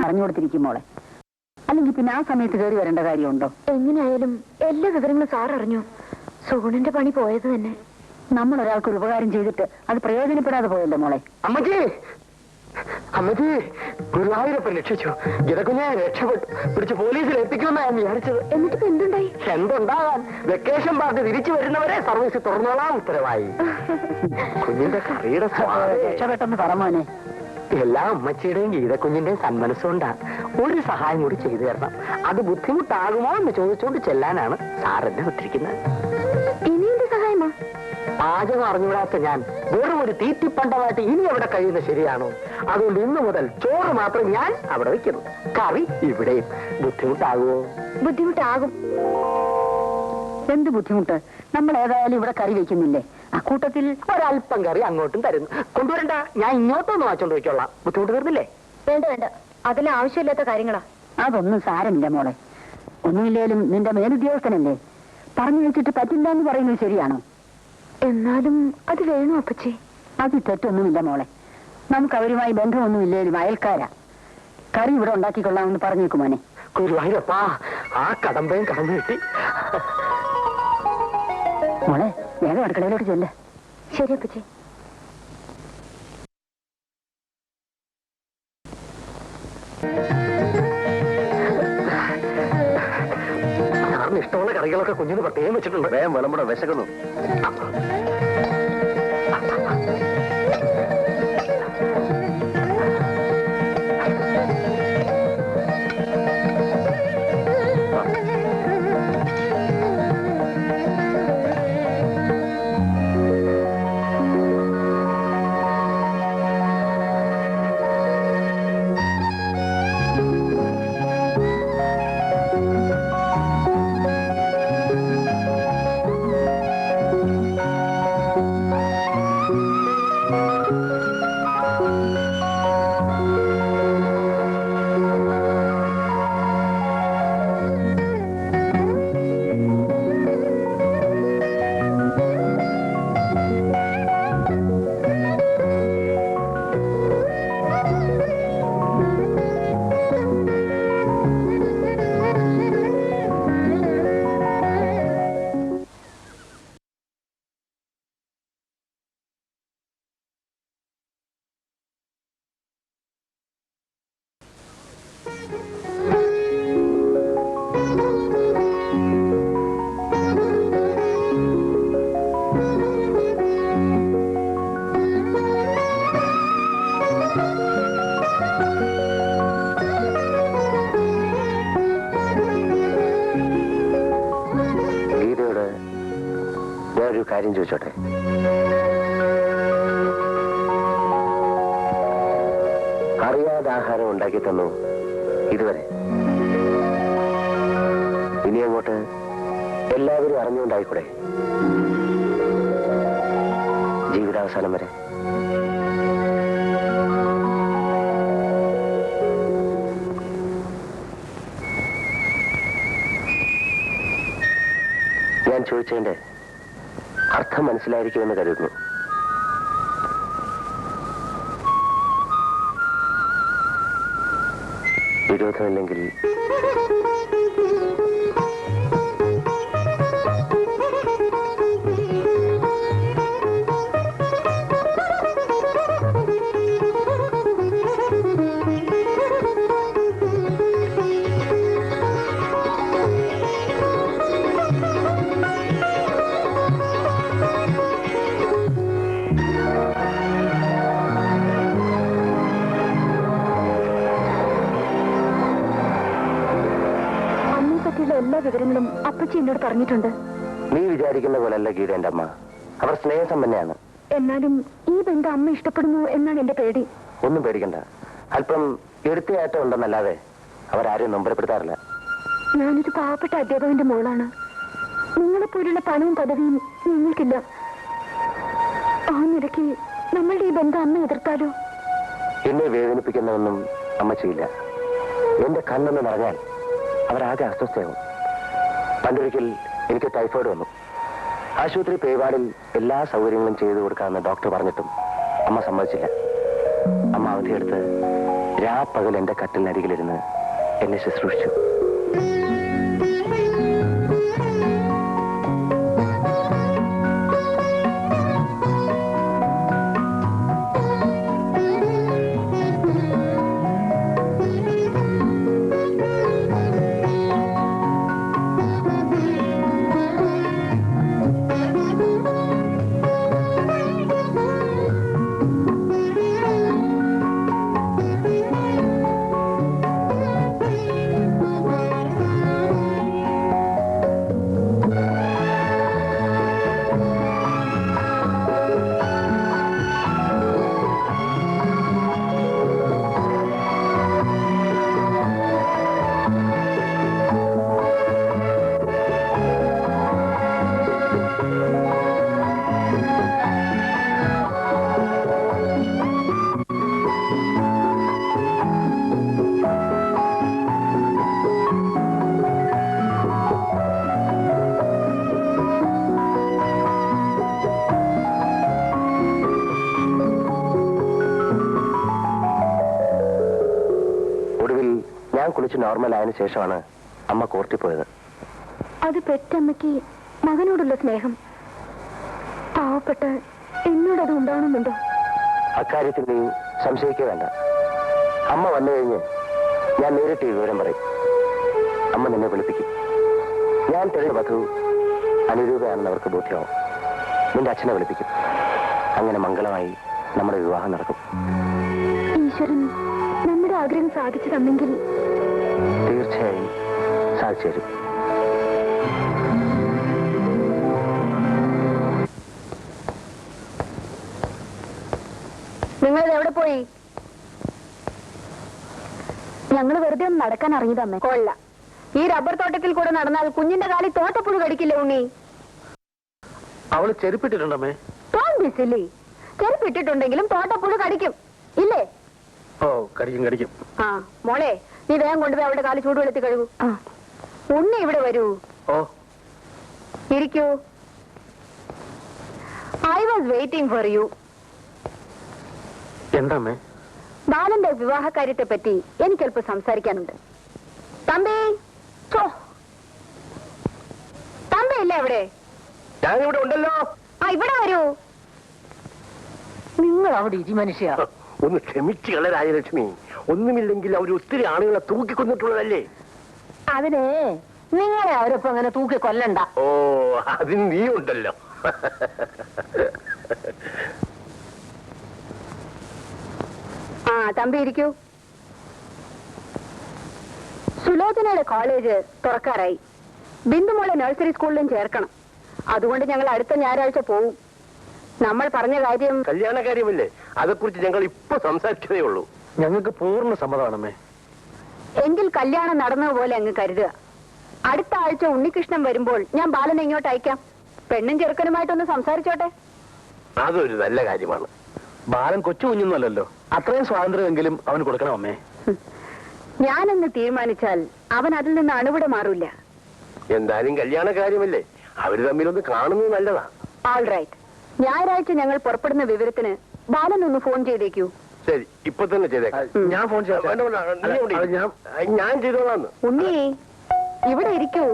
പറഞ്ഞു കൊടുത്തിരിക്കും മോളെ. അല്ലെങ്കിൽ പിന്നെ ആ സമയത്ത് കയറി വരേണ്ട കാര്യമുണ്ടോ? എങ്ങനെയായാലും എല്ലാ വിവരങ്ങളും സാർ അറിഞ്ഞു. സോണന്റെ പണി പോയത് തന്നെ. നമ്മൾ ഒരാൾക്ക് ഒരു ഉപകാരം ചെയ്തിട്ട് അത് പ്രയോജനപ്പെടാതെ പോയല്ലോ മോളെ. അമ്മജി, അമ്മജി, ഗുരുവായൂരപ്പൻ രക്ഷിച്ചു. ഗീതക്കുഞ്ഞെ രക്ഷപ്പെട്ടു. പിടിച്ച് പോലീസിൽ എത്തിക്കുമെന്നാ ഞാൻ വിചാരിച്ചത്. എന്നിട്ട് എന്തുണ്ടായി? എന്തുണ്ടാകാൻ, വെക്കേഷൻ പാർട്ടി തിരിച്ചു വരുന്നവരെ സർവീസ് തുറന്നോളാം ഉത്തരവായി. കുഞ്ഞിന്റെ കറിയുടെ രക്ഷപ്പെട്ടെന്ന് പറമോനെ. എല്ലാ അമ്മച്ചിയുടെയും ഗീതക്കുഞ്ഞിന്റെയും സന്മനസ്സുകൊണ്ടാ. ഒരു സഹായം കൂടി ചെയ്തു തരണം. അത് ബുദ്ധിമുട്ടാകുമോ എന്ന് ചോദിച്ചുകൊണ്ട് ചെല്ലാനാണ് സാറിനെ വിട്ടിരിക്കുന്നത്. ഇനിയെന്ത് സഹായമാ? പാചകം അറിഞ്ഞുകൂടാത്ത ഞാൻ വെറും ഒരു തീറ്റിപ്പണ്ടമായിട്ട് ഇനി അവിടെ കഴിയുന്നത് ശരിയാണോ? അതുകൊണ്ട് ഇന്നു മുതൽ ചോറ് മാത്രം ഞാൻ അവിടെ വെക്കുന്നു, കറി ഇവിടെയും. ബുദ്ധിമുട്ടാകുമോ? ബുദ്ധിമുട്ടാകും. എന്ത് ബുദ്ധിമുട്ട്? നമ്മൾ ഏതായാലും ഇവിടെ കറി വെക്കുന്നില്ലേ? അക്കൂട്ടത്തിൽ ഒരല്പം കറി അങ്ങോട്ടും തരുന്നു. കൊണ്ടുവരണ്ട, ഞാൻ ഇങ്ങോട്ടൊന്ന് വാങ്ങിച്ചോണ്ട് വെച്ചോളാം. ബുദ്ധിമുട്ട് തീർന്നില്ലേ? വേണ്ട വേണ്ട, അതിൽ ആവശ്യമില്ലാത്ത കാര്യങ്ങളാ. അതൊന്നും സാരമില്ല മോളെ. ഒന്നുമില്ലേലും നിന്റെ മേലുദ്യോഗസ്ഥനല്ലേ, പറഞ്ഞു വെച്ചിട്ട് പറ്റില്ല എന്ന് പറയുന്നത് ശരിയാണോ? എന്നാലും അത് വേണോ അപ്പച്ചി? അത് തെറ്റൊന്നുമില്ല മോളെ. നമുക്ക് അവരുമായി ബന്ധമൊന്നുമില്ലേലും അയൽക്കാരാ. കറി ഇവിടെ ഉണ്ടാക്കിക്കൊള്ളാമെന്ന് പറഞ്ഞേക്കും മോനെ. ഗുരുവായൂരപ്പാ, ആ കടമ്പയും കടന്നു കിട്ടി. മോളെ വേഗം അടുക്കളയിലോട്ട് ചെല്ലേ. ശരി അപ്പച്ചി. സാറിന് ഇഷ്ടമുള്ള കറികളൊക്കെ കുഞ്ഞിന് പ്രത്യേകം വെച്ചിട്ടുണ്ട്. വേഗം വിളമ്പട, വിശക്കുന്നു. കാര്യം ചോദിച്ചോട്ടെ? അറിയാതെ ആഹാരം ഉണ്ടാക്കി തന്നു ഇതുവരെ. ഇനി അങ്ങോട്ട് എല്ലാവരും അറിഞ്ഞുകൊണ്ടായിക്കൂടെ ജീവിതാവസാനം വരെ? ഞാൻ ചോദിച്ചതിന്റെ അർത്ഥം മനസ്സിലായിരിക്കുമെന്ന് കരുതുന്നു. വിരോധമില്ലെങ്കിൽ എല്ലാ വിവരങ്ങളും അപ്പച്ചി എന്നോട് പറഞ്ഞിട്ടുണ്ട്. നീ വിചാരിക്കുന്ന പോലല്ല ഗീത എന്റെ അമ്മ. അവർ സ്നേഹസമ്പന്നയാണ്. എന്നാലും ഈ ബന്ധം അമ്മ ഇഷ്ടപ്പെടുന്നു എന്നാണ് എന്റെ പേടി. ഒന്നും പേടിക്കണ്ട. അല്പം എടുത്തയാട്ടം ഉണ്ടെന്നല്ലാതെ അവരാരെയും നൊമ്പരപ്പെടുത്താറില്ല. ഞാനൊരു പാവപ്പെട്ട അധ്യാപകന്റെ മോളാണ്. നിങ്ങളെപ്പോലുള്ള പണവും പദവിയും ഞങ്ങൾക്കില്ല. ആ നിലയ്ക്ക് നമ്മളുടെ ഈ ബന്ധം അമ്മ എതിർത്താലോ? എന്നെ വേദനിപ്പിക്കുന്നതൊന്നും അമ്മ ചെയ്യില്ല. എന്റെ കണ്ണെന്ന് നിറഞ്ഞാൽ അവരാകെ അസ്വസ്ഥയാവും. പണ്ടൊരിക്കൽ എനിക്ക് ടൈഫോയിഡ് വന്നു. ആശുപത്രി പേവാർഡിൽ എല്ലാ സൗകര്യങ്ങളും ചെയ്തു കൊടുക്കാമെന്ന് ഡോക്ടർ പറഞ്ഞിട്ടും അമ്മ സമ്മതിച്ചില്ല. അമ്മ അവധിയെടുത്ത് രാപ്പകൽ എന്റെ കട്ടിലിനരികിലിരുന്ന് എന്നെ ശുശ്രൂഷിച്ചു. കുളിച്ച് നോർമൽ ആയതിനു ശേഷമാണ് അമ്മ കോർട്ടിൽ പോയത്. അത് പെറ്റമ്മയ്ക്ക് മകനോടുള്ള സ്നേഹം. പാവപ്പെട്ട എന്നോടത് ഉണ്ടാവണമെന്നുണ്ടോ? അക്കാര്യത്തിൽ നീ സംശയിക്കുക വേണ്ട. അമ്മ വന്നു കഴിഞ്ഞ് ഞാൻ നേരിട്ട് ഈ വിവരം പറയും. അമ്മ നിന്നെ വിളിപ്പിക്കും. ഞാൻ തെളിവ് വധു അനുരൂപയാണെന്ന് അവർക്ക് ബോധ്യമാവും. നിന്റെ അച്ഛനെ വിളിപ്പിക്കും. അങ്ങനെ മംഗളമായി നമ്മുടെ വിവാഹം നടക്കും. ഈശ്വരൻ നമ്മുടെ ആഗ്രഹം സാധിച്ചു തന്നെങ്കിൽ തീർച്ചയായും സാധിച്ചു തരും. നിങ്ങളിത് എവിടെ പോയി? ഞങ്ങൾ വെറുതെ ഒന്ന് നടക്കാൻ ഇറങ്ങിയതമ്മേ. കൊള്ള, ഈ റബ്ബർ തോട്ടത്തിൽ കൂടെ നടന്നാൽ കുഞ്ഞിന്റെ കാലിൽ തോട്ടപ്പുഴു കടിക്കില്ലേ ഉണ്ണി? അവള് ചെരുപ്പിട്ടിട്ടുണ്ടമ്മേ. തോന്നില്ലേ? ചെരുപ്പിട്ടിട്ടുണ്ടെങ്കിലും തോട്ടപ്പുഴു കടിക്കും ഇല്ലേ? ഓ, കടിക്കും കടിക്കും. ആ മോളെ, നീ വേഗം കൊണ്ടുപോയി അവളുടെ കാല് ചൂടുവെള്ളത്തിൽ കഴുകൂ. ഉണ്ണി ഇവിടെ വരൂ. ഓ, ഇരിക്കൂ. I was waiting for you. എന്താമ്മേ? ബാലന്റെ വിവാഹകാര്യത്തെ പറ്റി എനിക്കല്പം സംസാരിക്കാനുണ്ട്. തമ്പി, തമ്പി ഇല്ലേ ഇവിടെ? ഞാനിവിടെ ഉണ്ടല്ലോ. ആ, ഇവിടെ വരൂ. നിങ്ങൾ അവിടെ ഇരി മനുഷ്യ. ഒന്ന് ക്ഷമിച്ചുകള രാജലക്ഷ്മി. ഒന്നുമില്ലെങ്കിൽ അവർ ഒത്തിരി ആളുകളെ തൂക്കിക്കൊന്നിട്ടുള്ളതല്ലേ. അതിനെ നിങ്ങളെ അവരൊപ്പം അങ്ങനെ തൂക്കി കൊല്ലണ്ട. ഓ, അതിന് നീ ഉണ്ടല്ലോ. ആ, തമ്പി ഇരിക്കൂ. സുലോചനയുടെ കോളേജ് തുറക്കാറായി. ബിന്ദുമോളെ നഴ്സറി സ്കൂളിലും ചേർക്കണം. അതുകൊണ്ട് ഞങ്ങൾ അടുത്ത ഞായറാഴ്ച പോവും. നമ്മൾ പറഞ്ഞ കാര്യം കല്യാണ കാര്യമല്ലേ, അതേക്കുറിച്ച് ഞങ്ങൾ ഇപ്പൊ സംസാരിച്ചതേ ഉള്ളൂ. ഞങ്ങൾക്ക് പൂർണ്ണ സമ്മതമാണമ്മേ. എങ്കിൽ കല്യാണം നടന്നതുപോലെ അങ്ങ് കരുതുക. അടുത്ത ആഴ്ച ഉണ്ണികൃഷ്ണൻ വരുമ്പോൾ ഞാൻ ബാലനെ ഇങ്ങോട്ട് അയക്കാം. പെണ്ണും ചെറുക്കനുമായിട്ടൊന്ന് സംസാരിച്ചോട്ടെ. അതൊരു നല്ല കാര്യമാണ്. ബാലൻ കൊച്ചു കുഞ്ഞൊന്നുമല്ലല്ലോ. അത്രയും സ്വാതന്ത്ര്യമെങ്കിലും അവന് കൊടുക്കണം അമ്മേ. ഞാനെന്ന് തീരുമാനിച്ചാൽ അവൻ അതിൽ നിന്ന് അണുവിടെ മാറില്ല. എന്തായാലും കല്യാണ കാര്യമല്ലേ, അവര് തമ്മിലൊന്ന് കാണുന്നത് നല്ലതാ. All right. ഞായറാഴ്ച ഞങ്ങൾ പുറപ്പെടുന്ന വിവരത്തിന് ബാലൻ ഒന്ന് ഫോൺ ചെയ്തേക്കൂ. ശരി, ഇപ്പൊ തന്നെ ചെയ്തേക്കാം. ഞാൻ ഫോൺ ചെയ്യാം. ഞാൻ ചെയ്തോളാന്ന്. ഉണ്ണി, ഇവിടെ ഇരിക്കൂ.